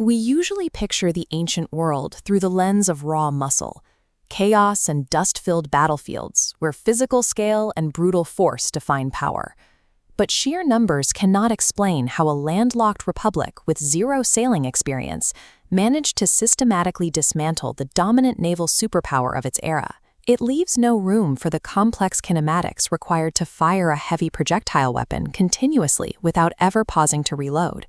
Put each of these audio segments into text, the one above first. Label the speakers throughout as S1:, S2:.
S1: We usually picture the ancient world through the lens of raw muscle, chaos and dust-filled battlefields where physical scale and brutal force define power. But sheer numbers cannot explain how a landlocked republic with zero sailing experience managed to systematically dismantle the dominant naval superpower of its era. It leaves no room for the complex kinematics required to fire a heavy projectile weapon continuously without ever pausing to reload.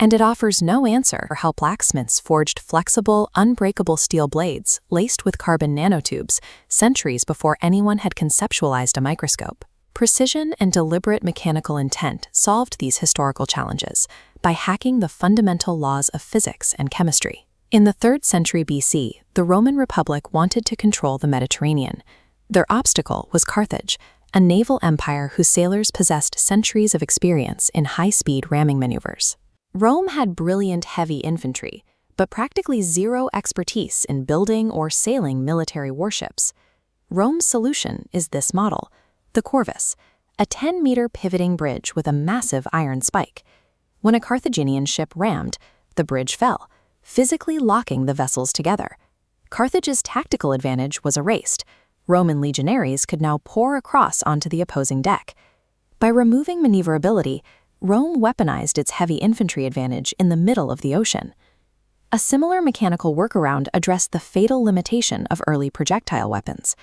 S1: And it offers no answer for how blacksmiths forged flexible, unbreakable steel blades laced with carbon nanotubes centuries before anyone had conceptualized a microscope. Precision and deliberate mechanical intent solved these historical challenges by hacking the fundamental laws of physics and chemistry. In the 3rd century BC, the Roman Republic wanted to control the Mediterranean. Their obstacle was Carthage, a naval empire whose sailors possessed centuries of experience in high-speed ramming maneuvers. Rome had brilliant heavy infantry, but practically zero expertise in building or sailing military warships. Rome's solution is this model, the corvus, a 10-meter pivoting bridge with a massive iron spike. When a Carthaginian ship rammed, the bridge fell, physically locking the vessels together. Carthage's tactical advantage was erased. Roman legionaries could now pour across onto the opposing deck. By removing maneuverability, Rome weaponized its heavy infantry advantage in the middle of the ocean. A similar mechanical workaround addressed the fatal limitation of early projectile weapons.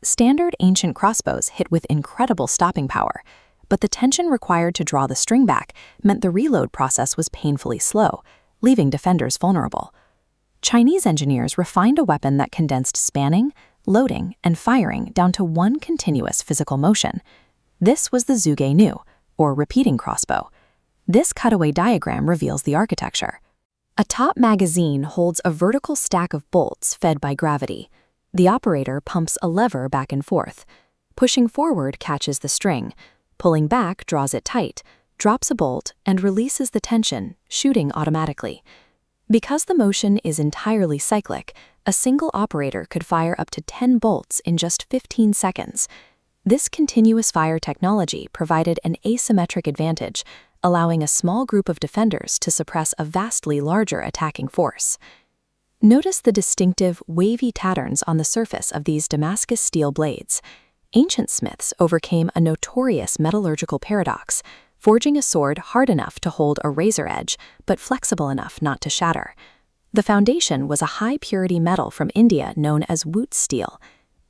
S1: Standard ancient crossbows hit with incredible stopping power, but the tension required to draw the string back meant the reload process was painfully slow, leaving defenders vulnerable. Chinese engineers refined a weapon that condensed spanning, loading, and firing down to one continuous physical motion. This was the Zhuge Nu, or repeating crossbow. This cutaway diagram reveals the architecture. A top magazine holds a vertical stack of bolts fed by gravity. The operator pumps a lever back and forth. Pushing forward catches the string. Pulling back draws it tight, drops a bolt, and releases the tension, shooting automatically. Because the motion is entirely cyclic, a single operator could fire up to 10 bolts in just 15 seconds. This continuous fire technology provided an asymmetric advantage, allowing a small group of defenders to suppress a vastly larger attacking force. Notice the distinctive, wavy patterns on the surface of these Damascus steel blades. Ancient smiths overcame a notorious metallurgical paradox, forging a sword hard enough to hold a razor edge, but flexible enough not to shatter. The foundation was a high-purity metal from India known as wootz steel.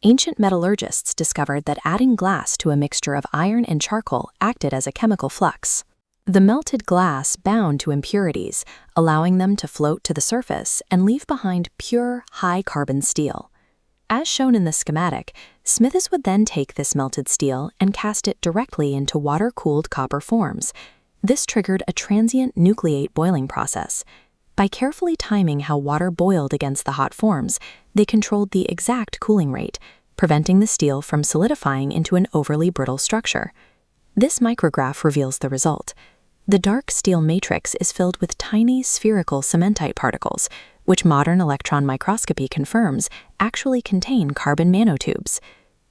S1: Ancient metallurgists discovered that adding glass to a mixture of iron and charcoal acted as a chemical flux. The melted glass bound to impurities, allowing them to float to the surface and leave behind pure, high-carbon steel. As shown in the schematic, smiths would then take this melted steel and cast it directly into water-cooled copper forms. This triggered a transient nucleate boiling process. By carefully timing how water boiled against the hot forms, they controlled the exact cooling rate, preventing the steel from solidifying into an overly brittle structure. This micrograph reveals the result. The dark steel matrix is filled with tiny spherical cementite particles, which modern electron microscopy confirms actually contain carbon nanotubes.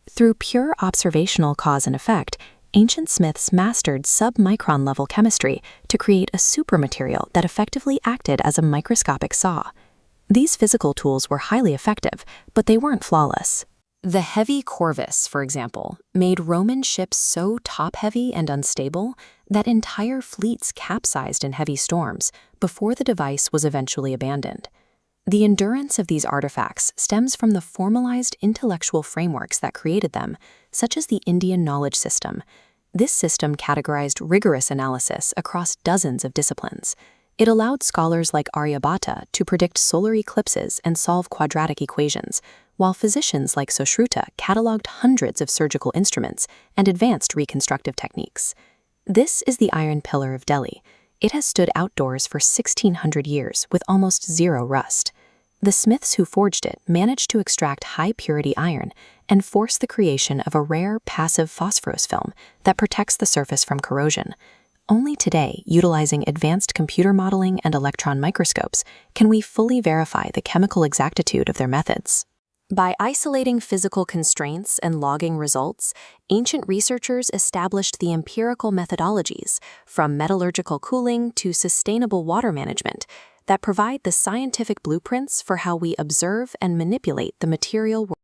S1: Through pure observational cause and effect, ancient smiths mastered sub-micron level chemistry to create a supermaterial that effectively acted as a microscopic saw. These physical tools were highly effective, but they weren't flawless. The heavy corvus, for example, made Roman ships so top-heavy and unstable that entire fleets capsized in heavy storms before the device was eventually abandoned. The endurance of these artifacts stems from the formalized intellectual frameworks that created them, such as the Indian knowledge system. This system categorized rigorous analysis across dozens of disciplines. It allowed scholars like Aryabhata to predict solar eclipses and solve quadratic equations, while physicians like Sushruta cataloged hundreds of surgical instruments and advanced reconstructive techniques. This is the Iron Pillar of Delhi. It has stood outdoors for 1,600 years with almost zero rust. The smiths who forged it managed to extract high-purity iron and force the creation of a rare passive phosphorus film that protects the surface from corrosion. Only today, utilizing advanced computer modeling and electron microscopes, can we fully verify the chemical exactitude of their methods. By isolating physical constraints and logging results, ancient researchers established the empirical methodologies, from metallurgical cooling to sustainable water management, that provide the scientific blueprints for how we observe and manipulate the material world.